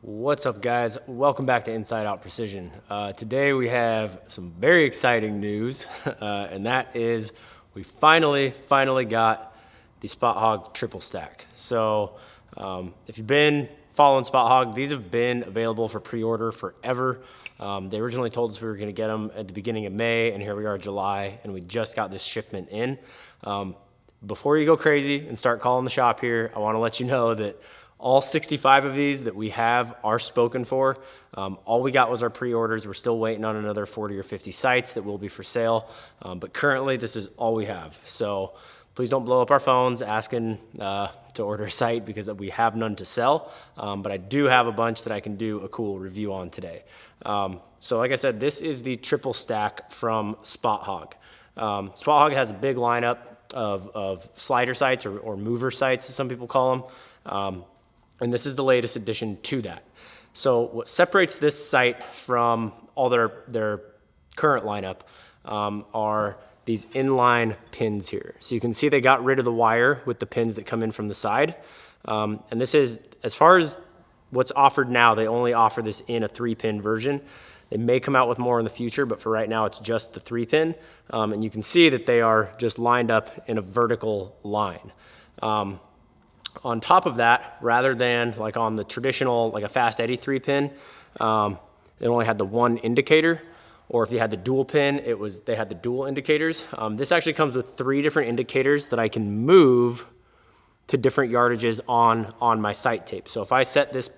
What's up, guys? Welcome back to Inside Out Precision. Today we have some very exciting news, and that is we finally got the Spot Hogg triple stack. So if you've been following Spot Hogg, these have been available for pre-order forever. They originally told us we were going to get them at the beginning of May, and here we are July, and we just got this shipment in. Before you go crazy and start calling the shop here, I want to let you know that all 65 of these that we have are spoken for. All we got was our pre-orders. We're still waiting on another 40 or 50 sites that will be for sale. But currently, this is all we have. So please don't blow up our phones asking to order a site because we have none to sell. But I do have a bunch that I can do a cool review on today. So like I said, this is the triple stack from Spot Hogg. Spot Hogg has a big lineup of slider sites or mover sites, as some people call them. And this is the latest addition to that. So what separates this site from all their current lineup are these inline pins here. So you can see they got rid of the wire with the pins that come in from the side. And this is, as far as what's offered now, they only offer this in a 3-pin version. They may come out with more in the future, but for right now, it's just the 3-pin. And you can see that they are just lined up in a vertical line. On top of that, rather than like on the traditional, like a fast eddy 3-pin, it only had the one indicator, or if you had the dual pin, they had the dual indicators. This actually comes with 3 different indicators that I can move to different yardages on my sight tape. So if I set this,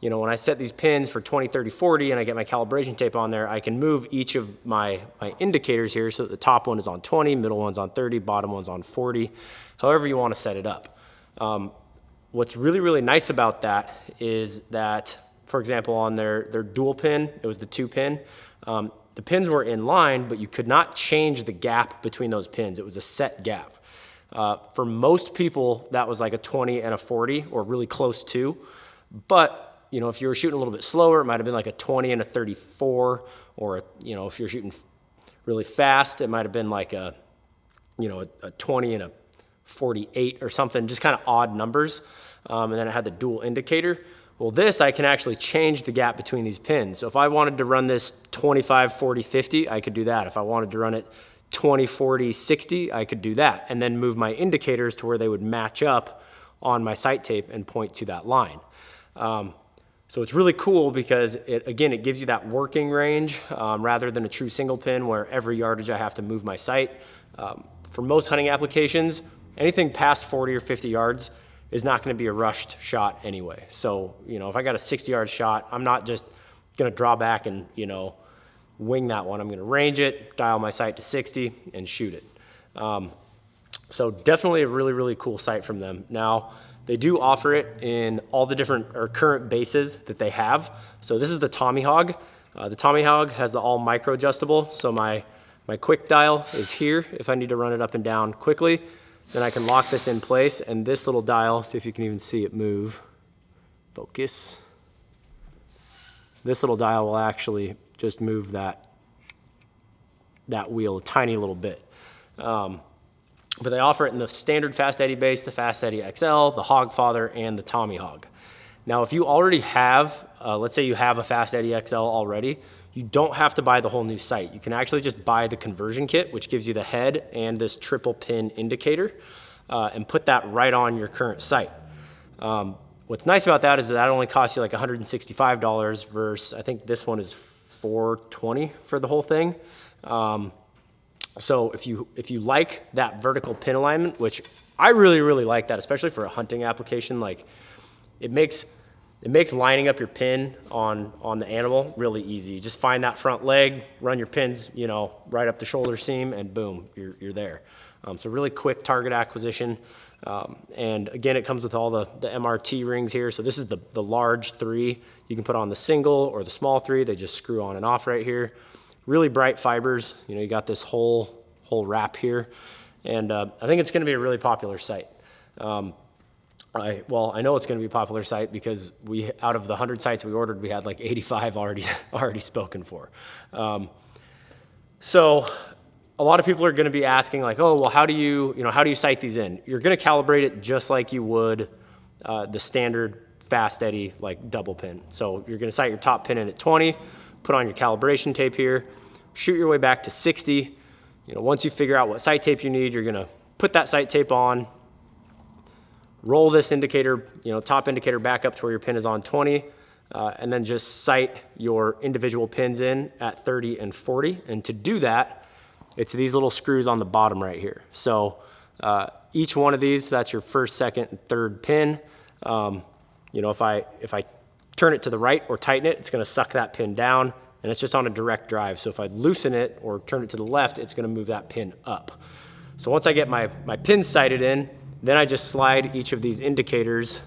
when I set these pins for 20, 30, 40, and I get my calibration tape on there, I can move each of my indicators here so that the top one is on 20, middle one's on 30, bottom one's on 40, however you want to set it up. What's really nice about that is that, for example, on their dual pin, it was the 2-pin. The pins were in line, but you could not change the gap between those pins. It was a set gap. For most people, that was like a 20 and a 40, or really close to. But if you were shooting a little bit slower, it might have been like a 20 and a 34, or if you're shooting really fast, it might have been like a 20 and a 48 or something, just kind of odd numbers. And then it had the dual indicator. Well, this, I can actually change the gap between these pins. So if I wanted to run this 25, 40, 50, I could do that. If I wanted to run it 20, 40, 60, I could do that. And then move my indicators to where they would match up on my sight tape and point to that line. So it's really cool because it gives you that working range rather than a true single pin where every yardage I have to move my sight. For most hunting applications, anything past 40 or 50 yards is not going to be a rushed shot anyway. So, if I got a 60-yard shot, I'm not just going to draw back and, wing that one. I'm going to range it, dial my sight to 60, and shoot it. So definitely a really cool sight from them. Now, they do offer it in all the different or current bases that they have. So this is the Tommy Hogg. The Tommy Hogg has the all micro adjustable. So my quick dial is here if I need to run it up and down quickly. Then I can lock this in place, and this little dial, see if you can even see it move. Focus. This little dial will actually just move that wheel a tiny little bit. But they offer it in the standard Fast Eddy base, the Fast Eddy XL, the Hogfather, and the Tommy Hogg. Now, if you already have, let's say you have a Fast Eddy XL already, you don't have to buy the whole new sight. You can actually just buy the conversion kit, which gives you the head and this triple pin indicator, and put that right on your current sight. What's nice about that is that only costs you like $165 versus, I think this one is $420 for the whole thing. So if you like that vertical pin alignment, which I really like that, especially for a hunting application, like it makes lining up your pin on the animal really easy. You just find that front leg, run your pins, right up the shoulder seam, and boom, you're there. So really quick target acquisition. And again, it comes with all the MRT rings here. So this is the large 3. You can put on the single or the small 3. They just screw on and off right here. Really bright fibers. You got this whole wrap here. And I think it's going to be a really popular sight. I know it's going to be a popular site because out of the 100 sites we ordered, we had like 85 already spoken for. So a lot of people are going to be asking like, oh, well, how do you sight these in? You're going to calibrate it just like you would the standard fast eddy, like double pin. So you're gonna sight your top pin in at 20, put on your calibration tape here, shoot your way back to 60. You know, once you figure out what sight tape you need, you're gonna put that sight tape on, roll this indicator, you know, top indicator back up to where your pin is on 20, and then just sight your individual pins in at 30 and 40. And to do that, it's these little screws on the bottom right here. So each one of these, that's your first, second, and third pin. You know, if I turn it to the right or tighten it, it's gonna suck that pin down, and it's just on a direct drive. So if I loosen it or turn it to the left, it's gonna move that pin up. So once I get my pins sighted in, then I just slide each of these indicators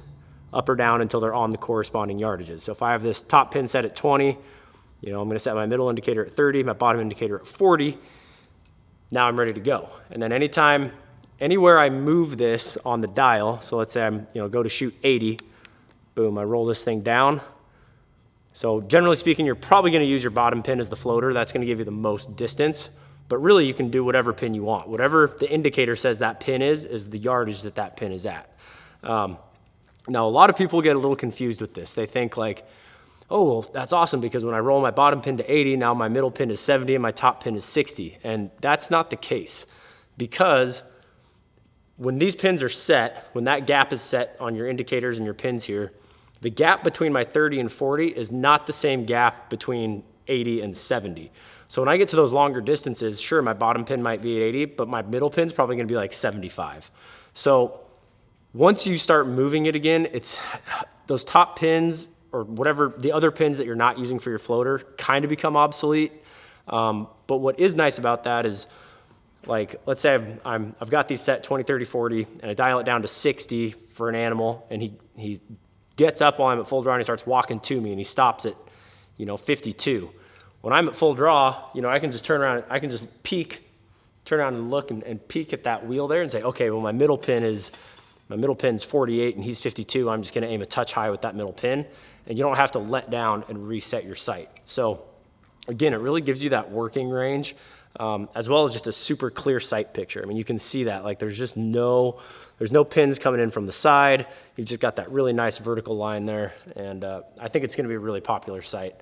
up or down until they're on the corresponding yardages. So if I have this top pin set at 20, you know, I'm gonna set my middle indicator at 30, my bottom indicator at 40. Now I'm ready to go. And then anywhere I move this on the dial, so let's say I'm, you know, go to shoot 80, boom, I roll this thing down. So generally speaking, you're probably gonna use your bottom pin as the floater. That's gonna give you the most distance, but really you can do whatever pin you want. Whatever the indicator says that pin is the yardage that that pin is at. Now a lot of people get a little confused with this. They think like, oh, well, that's awesome because when I roll my bottom pin to 80, now my middle pin is 70 and my top pin is 60. And that's not the case, because when these pins are set, when that gap is set on your indicators and your pins here, the gap between my 30 and 40 is not the same gap between 80 and 70. So when I get to those longer distances, sure, my bottom pin might be at 80, but my middle pin's probably gonna be like 75. So once you start moving it again, it's those top pins or whatever, the other pins that you're not using for your floater kind of become obsolete. But what is nice about that is, like, let's say I've got these set 20, 30, 40, and I dial it down to 60 for an animal, and he gets up while I'm at full draw and he starts walking to me and he stops at, you know, 52. When I'm at full draw, you know, I can just turn around, I can just peek, turn around and look and peek at that wheel there and say, okay, well, my middle pin's 48 and he's 52. I'm just gonna aim a touch high with that middle pin, and you don't have to let down and reset your sight. So again, it really gives you that working range, as well as just a super clear sight picture. I mean, you can see that, like there's no pins coming in from the side. You've just got that really nice vertical line there, and I think it's gonna be a really popular sight.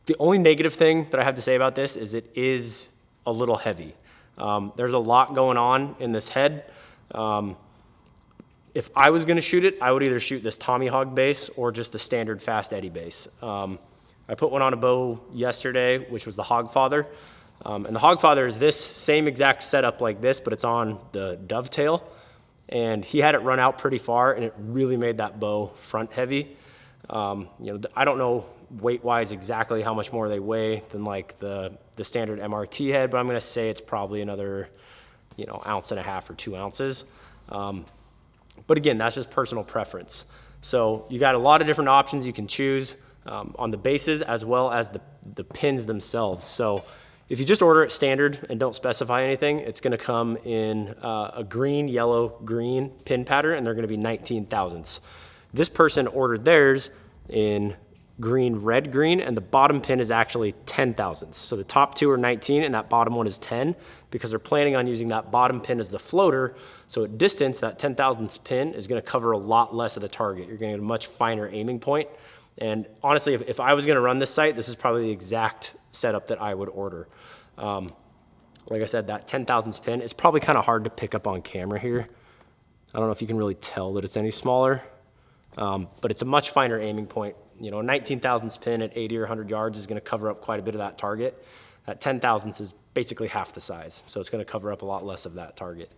The only negative thing that I have to say about this is it is a little heavy. There's a lot going on in this head. If I was gonna shoot it, I would either shoot this Tommy Hog base or just the standard fast eddy base. I put one on a bow yesterday, which was the Hogfather. And the Hogfather is this same exact setup like this, but it's on the dovetail. And he had it run out pretty far, and it really made that bow front heavy. You know, I don't know weight-wise exactly how much more they weigh than like the standard MRT head, but I'm gonna say it's probably another, you know, 1.5 ounces or 2 ounces. But again, that's just personal preference. So you got a lot of different options you can choose on the bases as well as the pins themselves. So if you just order it standard and don't specify anything, it's gonna come in a green, yellow, green pin pattern, and they're gonna be 19 thousandths. This person ordered theirs in green, red, green, and the bottom pin is actually 10 thousandths. So the top two are 19 and that bottom one is 10, because they're planning on using that bottom pin as the floater. So at distance, that 10 thousandths pin is gonna cover a lot less of the target. You're gonna get a much finer aiming point. And honestly, if I was gonna run this sight, this is probably the exact setup that I would order. Like I said, that 10 thousandths pin, it's probably kind of hard to pick up on camera here. I don't know if you can really tell that it's any smaller, but it's a much finer aiming point. You know, a 19 thousandths pin at 80 or 100 yards is gonna cover up quite a bit of that target. That 10 thousandths is basically half the size, so it's gonna cover up a lot less of that target.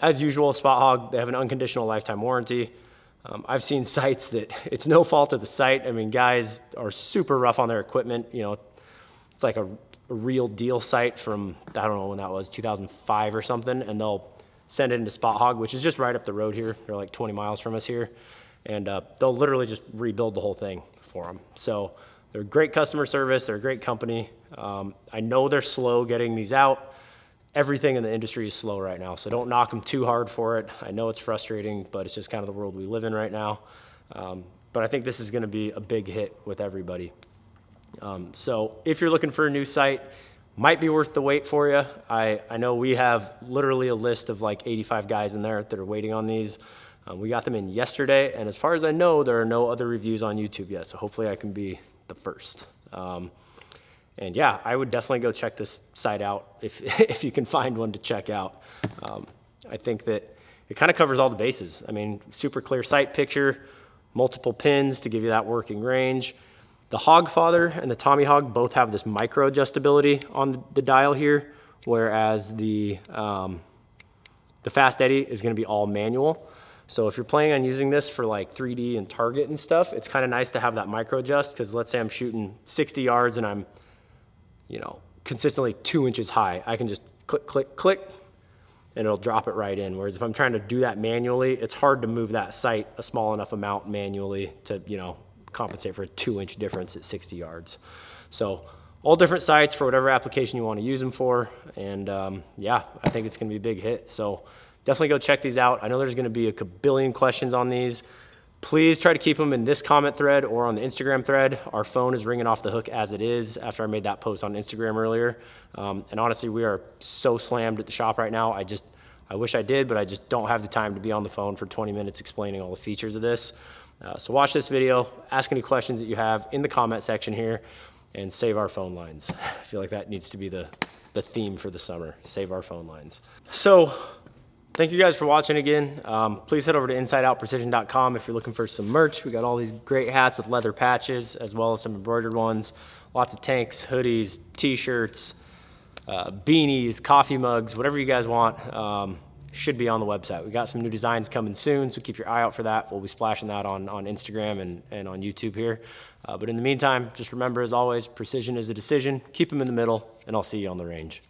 As usual, Spot Hogg, they have an unconditional lifetime warranty. I've seen sites that it's no fault of the site. I mean, guys are super rough on their equipment. You know, it's like a real deal site from, I don't know when that was, 2005 or something, and they'll send it into Spot Hogg, which is just right up the road here. They're like 20 miles from us here. And they'll literally just rebuild the whole thing for them. So they're great customer service. They're a great company. I know they're slow getting these out. Everything in the industry is slow right now, so don't knock them too hard for it. I know it's frustrating, but it's just kind of the world we live in right now. But I think this is gonna be a big hit with everybody. So if you're looking for a new site, might be worth the wait for you. I know we have literally a list of like 85 guys in there that are waiting on these. We got them in yesterday, and as far as I know, there are no other reviews on YouTube yet, so hopefully I can be the first. And yeah, I would definitely go check this site out if you can find one to check out. I think that it kind of covers all the bases. I mean, super clear sight picture, multiple pins to give you that working range. The Hogfather and the Tommy Hog both have this micro adjustability on the dial here, whereas the Fast Eddie is going to be all manual. So if you're planning on using this for like 3D and target and stuff, it's kind of nice to have that micro adjust, because let's say I'm shooting 60 yards and I'm, you know, consistently 2 inches high. I can just click, click, click, and it'll drop it right in. Whereas if I'm trying to do that manually, it's hard to move that sight a small enough amount manually to, you know, compensate for a 2-inch difference at 60 yards. So all different sights for whatever application you want to use them for. And yeah, I think it's going to be a big hit. So definitely go check these out. I know there's going to be a kabillion questions on these. Please try to keep them in this comment thread or on the Instagram thread. Our phone is ringing off the hook as it is after I made that post on Instagram earlier. And honestly, we are so slammed at the shop right now. I wish I did, but I just don't have the time to be on the phone for 20 minutes explaining all the features of this. So watch this video, ask any questions that you have in the comment section here, and save our phone lines. I feel like that needs to be the theme for the summer, save our phone lines. So thank you guys for watching again. Please head over to InsideOutPrecision.com if you're looking for some merch. We got all these great hats with leather patches, as well as some embroidered ones. Lots of tanks, hoodies, t-shirts, beanies, coffee mugs, whatever you guys want, should be on the website. We got some new designs coming soon, so keep your eye out for that. We'll be splashing that on Instagram and on YouTube here. But in the meantime, just remember, as always, precision is a decision. Keep them in the middle, and I'll see you on the range.